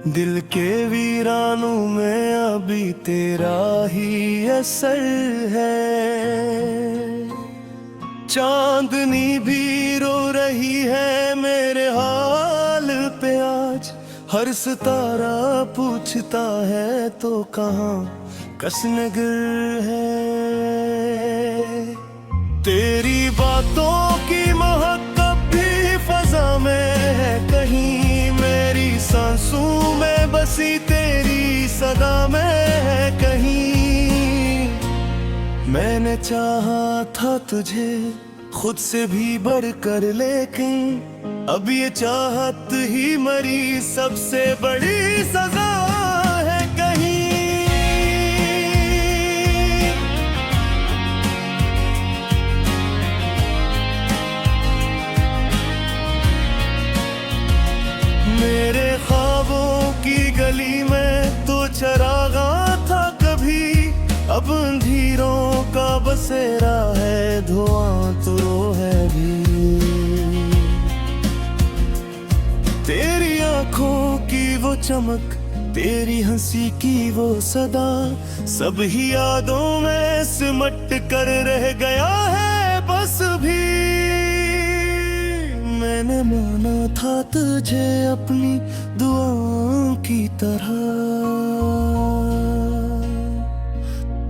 दिल के वीरानों में अभी तेरा ही असर है। चांदनी भी रो रही है मेरे हाल पे आज। हर सितारा पूछता है तो कहाँ कसनगर है। तेरी बातों की महक भी फजा में है कहीं। मेरी सांसों में बसी तेरी सदा में है कहीं। मैंने चाहा था तुझे खुद से भी बढ़कर, लेकिन अब ये चाहत ही मरी सबसे बड़ी सजा है कहीं। मेरे ख्वाबों की गली में तो चरागा था कभी, अब अंधेरों का बसेरा है, धुआं तो है भी। तेरी आंखों की वो चमक, तेरी हंसी की वो सदा, सब ही यादों में सिमट कर रह गया है बस भी। मैंने माना था तुझे अपनी दुआओं की तरह,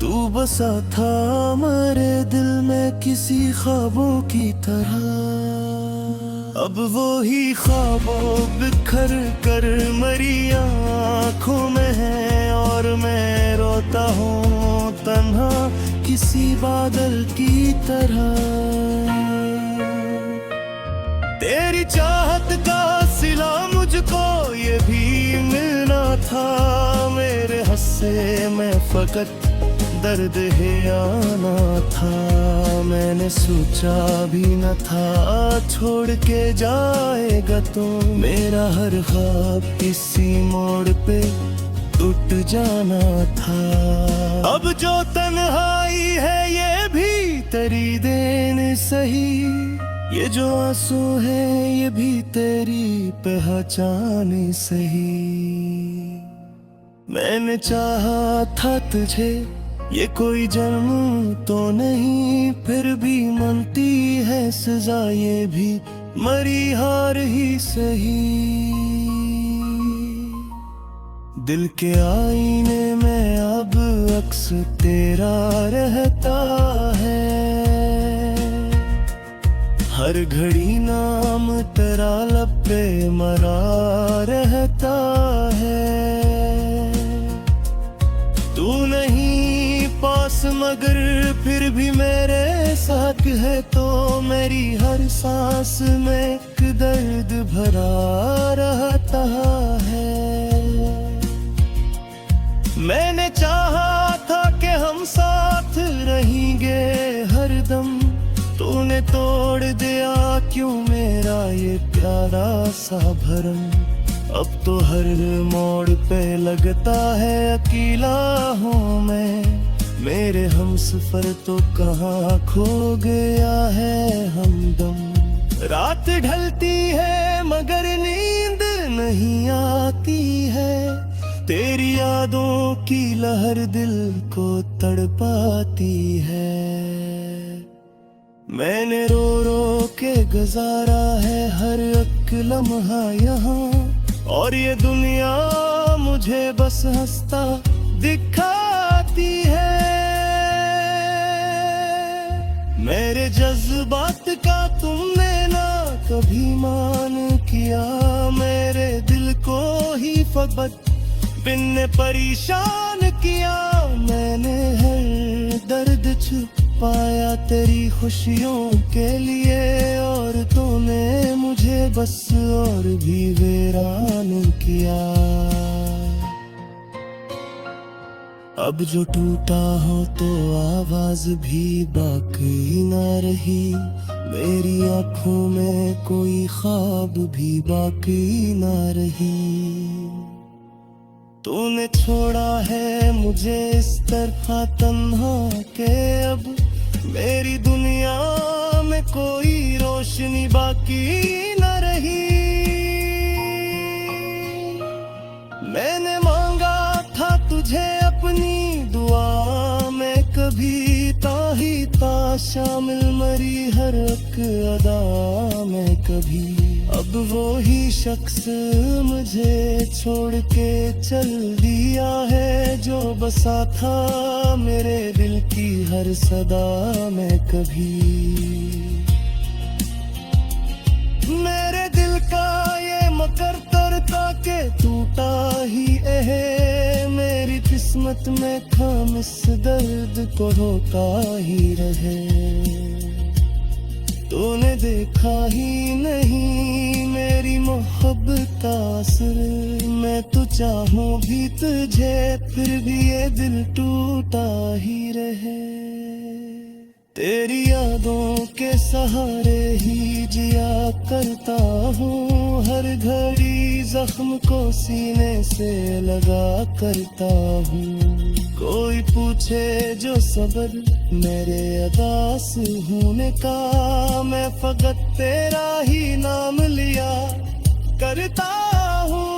तू बसा था मेरे दिल में किसी ख्वाबों की तरह। अब वो ही ख्वाबों बिखर कर मरी आँखों में है, और मैं रोता हूँ तन्हा किसी बादल की तरह। तेरी चाहत का सिला मुझको ये भी मिलना था, मेरे हस्से में फकत दर्द है आना था। मैंने सोचा भी न था छोड़ के जाएगा तो, मेरा हर ख्वाब इसी मोड़ पे टूट जाना था। अब जो तन्हाई है ये भी तेरी देन सही, ये जो आंसू है ये भी तेरी पहचान सही। मैंने चाहा था तुझे ये कोई जन्म तो नहीं, फिर भी मनती है सजा ये भी मरी हार ही सही। दिल के आईने में अब अक्स तेरा रहता है, हर घड़ी नाम तेरा लब पे मरा रहता है। तू नहीं पास मगर फिर भी मेरे साथ है, तो मेरी हर सांस में एक दर्द भरा रहता है। मैंने चाहा था कि हम साथ रहेंगे हरदम, तूने तोड़ दिया क्यों मेरा ये प्यारा सा भरम। अब तो हर मोड़ पे लगता है अकेला हूँ मैं, मेरे हमसफर तो कहाँ खो गया है हमदम। रात ढलती है मगर नींद नहीं आती है, तेरी यादों की लहर दिल को तड़पाती है। मैंने रो रो के गुजारा है हर एक लम्हा यहाँ, और ये दुनिया मुझे बस हंसता दिखाती है। मेरे जज्बात का तुमने ना कभी मान किया, मेरे दिल को ही फकत बिन परेशान किया। मैंने हर दर्द छुपाया तेरी खुशियों के लिए, और तूने मुझे बस और भी वीरान किया। अब जो टूटा हो तो आवाज भी बाकी न रही, मेरी आंखों में कोई ख्वाब भी बाकी न रही। तूने छोड़ा है मुझे इस तरह तन्हा के, अब मेरी दुनिया में कोई रोशनी बाकी न रही। शामिल मरी हर एक अदा में कभी। अब वो ही शख्स मुझे छोड़ के चल दिया है, जो बसा था मेरे दिल की हर सदा में कभी। मेरे दिल का ये मकर तरता के टूटा ही है, मेरी किस्मत में खाम इस दर्द को होता ही रहे। तूने देखा ही नहीं मेरी मोहब्बत का असर, मैं तो चाहूं भी तुझे फिर भी ये दिल टूटा ही रहे। तेरी यादों के सहारे ही जिया करता हूँ, हर घड़ी जख्म को सीने से लगा करता हूँ। कोई पूछे जो सबर मेरे अदास होने का, मैं फकत तेरा ही नाम लिया करता हूँ।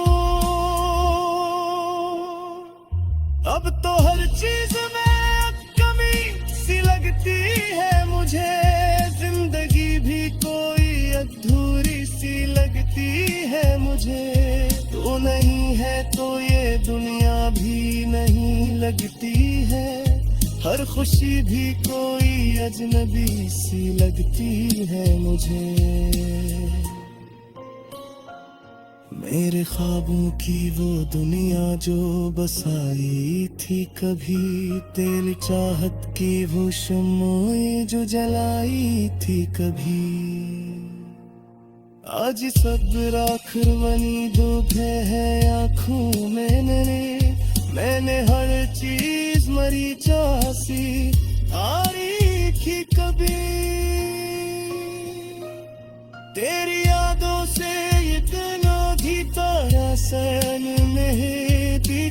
अब तो हर चीज में कमी सी लगती है मुझे, जिंदगी भी कोई अधूरी सी लगती है मुझे। तू नहीं है तो ये दुनिया भी नहीं लगती है, हर खुशी भी कोई अजनबी सी लगती है मुझे। मेरे ख्वाबों की वो दुनिया जो बसाई थी कभी, तेरी चाहत की वो शम्में जो जलाई थी कभी। आज सब राख बनी डूबे है आँखों में, मैंने हर चीज मरी चासी तारीखी कभी। तेरी यादों से इतना भी तारा सन नहीं,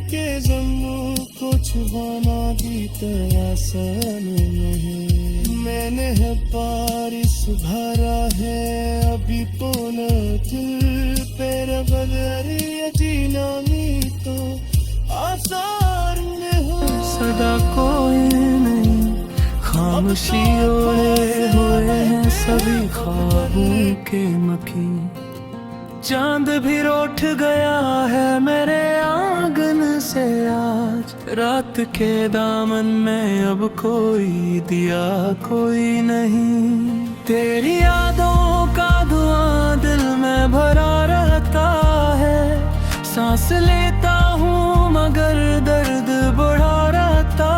के जम्मू को छुपाना भी तेरा सन नहीं। मैंने है पारिस भरा है अभी पोना दिल पे, बगैर जीना भी तो आसार में हो। सदा कोई नहीं खामोशी ओढ़े हुए हैं सभी ख्वाबों के मखी। चांद भी रूठ गया है मेरे आंगन से आज, रात के दामन में अब कोई दिया कोई नहीं। तेरी यादों का धुआं दिल में भरा रहता है, सांस लेता हूँ मगर दर्द बढ़ा रहता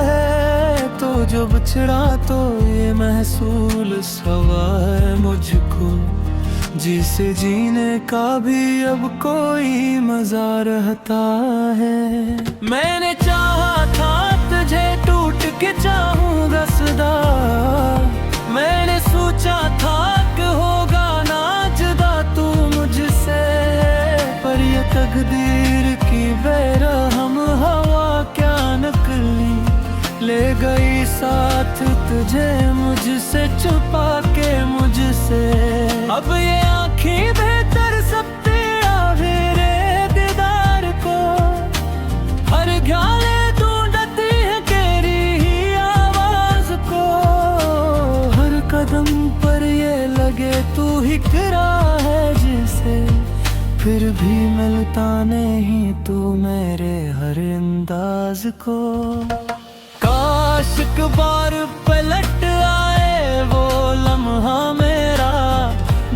है। तो जो बिछड़ा तो ये महसूल सवा है मुझको, जिसे जीने का भी अब कोई मजा रहता है। मैंने चाहा था तुझे टूट के चाहूंगा सदा, मैंने सोचा था कि होगा ना जुदा तू मुझसे, पर ये तकदीर की बेरहम हवा क्या नकली ले गई साथ तुझे मुझसे छुपा के मुझसे। अब ये आँखें बेहतर सब तेरा मेरे दीदार को, हर ख्याले ढूंढती है तेरी ही आवाज को। हर कदम पर ये लगे तू ही खरा है जिसे, फिर भी मिलता नहीं तू मेरे हर अंदाज को। काश एक बार पलट आए वो लम्हा मेरा,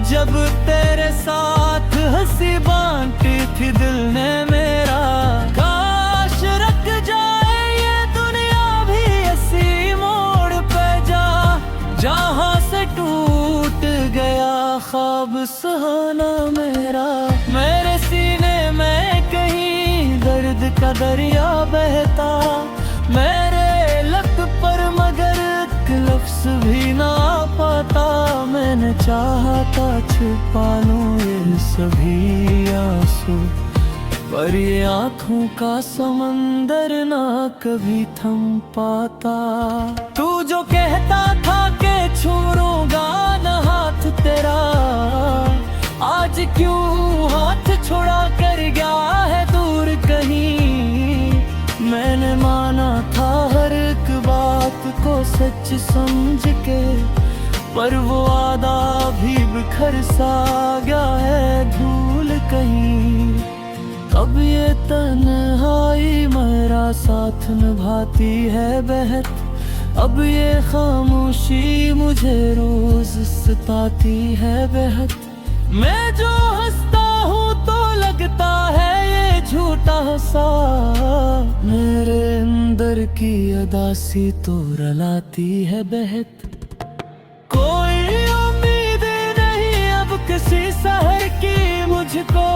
जब तेरे साथ हंसी बांटी थी दिल ने मेरा। काश रख जाए ये दुनिया भी ऐसी मोड़ पे जा, जहाँ से टूट गया ख्वाब सुहाना मेरा। मेरे सीने में कहीं दर्द का दरिया बहता, मेरे पर मगर लफ्ज़ भी ना पाता। मैंने चाहा था छुपा लूं ये सभी आंसू, पर ये आँखों का समंदर ना कभी थम पाता। तू जो कहता था कि छोड़ूंगा ना हाथ तेरा, आज क्यों हाथ छोड़ा कर गया है दूर कहीं। मैंने माना था हर एक बात को सच समझ के, पर वो वादा भी बिखर सा गया है धूल कहीं। कब ये तन्हाई मेरा साथ निभाती है बहत, अब ये खामोशी मुझे रोज सताती है बेहद। मैं जो हंसता हूँ तो लगता है ये झूठा सा, मेरे अंदर की अदासी तो रुलाती है बेहद। कोई उम्मीद नहीं अब किसी शहर की मुझको,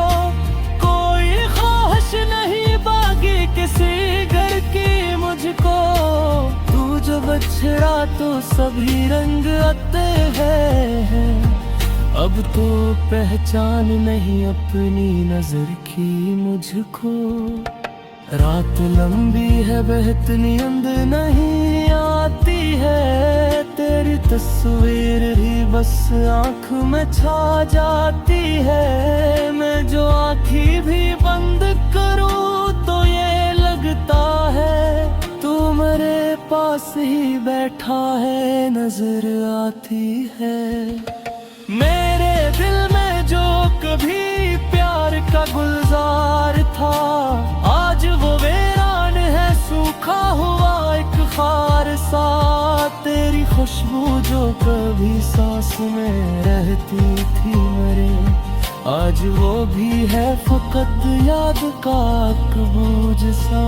कोई ख्वाहिश नहीं बाकी किसी घर की मुझको। तू जो बछड़ा तो सभी रंग आते हैं, अब तो पहचान नहीं अपनी नजर की मुझको। रात लंबी है बहत नींद नहीं आती है, तेरी तस्वीर ही बस आँख में छा जाती है। मैं जो आँखें भी बंद करूँ तो ये लगता है तू मेरे पास ही बैठा है नजर आती है। मेरे दिल में जो कभी प्यार का गुलजार था, आज वो वीरान है सूखा हुआ एक खार सा। तेरी खुशबू जो कभी सांस में रहती थी मेरे, आज वो भी है फकत याद का कबूज सा।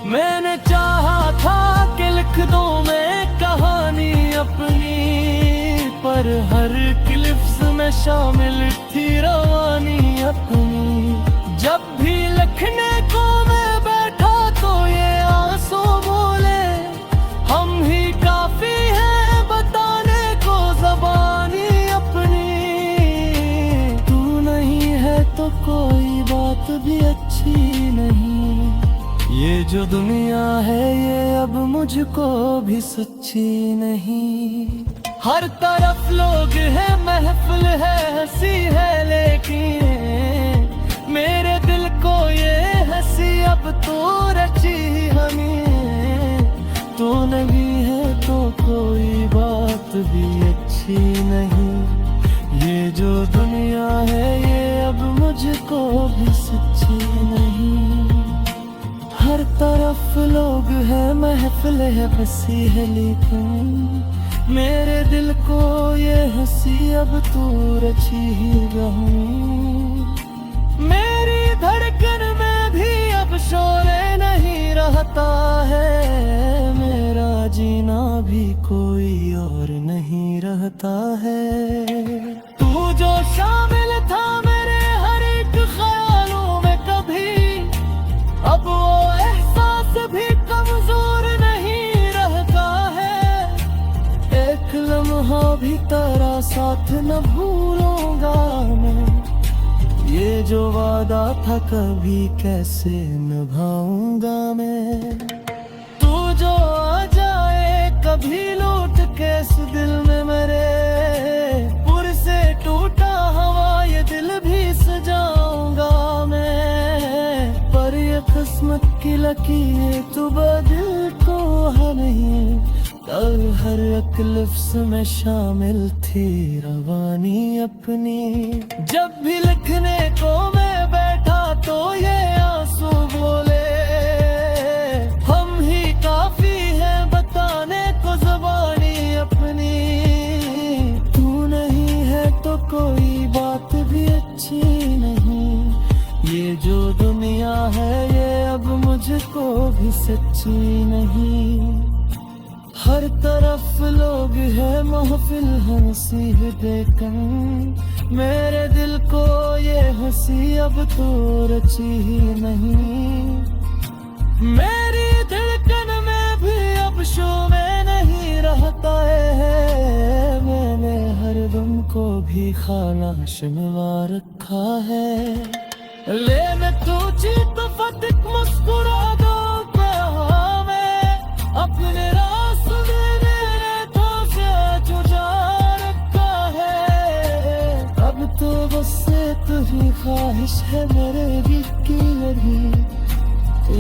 मैंने चाहा था कि लिख दूं मैं कहानी अपनी, पर हर क्लिप्स में शामिल थी रवानी अपनी। जब भी लिखने को मैं बैठा तो ये आंसू बोले, हम ही काफी हैं बताने को ज़बानी अपनी। तू नहीं है तो कोई बात भी अच्छी नहीं, ये जो दुनिया है ये अब मुझको भी सच्ची नहीं। हर तरफ लोग हैं महफिल है हंसी है, लेकिन मेरे दिल को ये हंसी अब तो रची हमें। तू नहीं है तो कोई बात भी अच्छी नहीं, ये जो दुनिया है ये अब मुझको भी सच्ची नहीं। हर तरफ लोग हैं महफिल है हंसी है, लेकिन मेरे दिल को ये हंसी अब तू रची ही रहूं। मेरी धड़कन में भी अब शोरे नहीं रहता है, मेरा जीना भी कोई और नहीं रहता है। तू जो शामिल था मेरे हर एक ख्यालों में कभी, अब वो एहसास भी कमजोर नहीं रहता है। एक लम्हा भी तेरा साथ न भूलूंगा मैं, ये जो वादा था कभी कैसे निभाऊंगा मैं। तू जो आ जाए कभी लौट के इस दिल में मेरे, पुर से टूटा हवा ये दिल भी सजाऊंगा मैं। पर ये किस्मत की लकीर तू बदल तो है नहीं, कल हर एक लफ्ज़ में शामिल थी रवानी अपनी। जब भी लिखने को मैं बैठा तो ये आंसू बोले, हम ही काफी हैं बताने को ज़बानी अपनी। तू नहीं है तो कोई बात भी अच्छी नहीं, ये जो दुनिया है ये अब मुझको भी सच्ची नहीं। हर तरफ लोग हैं महफिल हंसी है देखन, मेरे दिल को ये हंसी अब तो रची ही नहीं। मेरी धड़कन में भी अब शो में नहीं रहता है, मैंने हर दम को भी खानाश मिला रखा है। ले मैं तुझे तो फतिक मुस्कुरा दो मैं, अपने तो बस तुझी ख्वाहिश है मेरे दिल की लगी,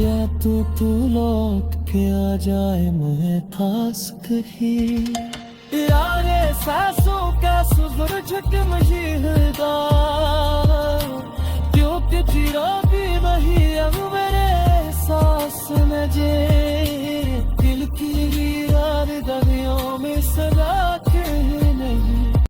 या तू लौट के आ जाए मैं थास कहीं यारे सांसों का सुजुर झुक मही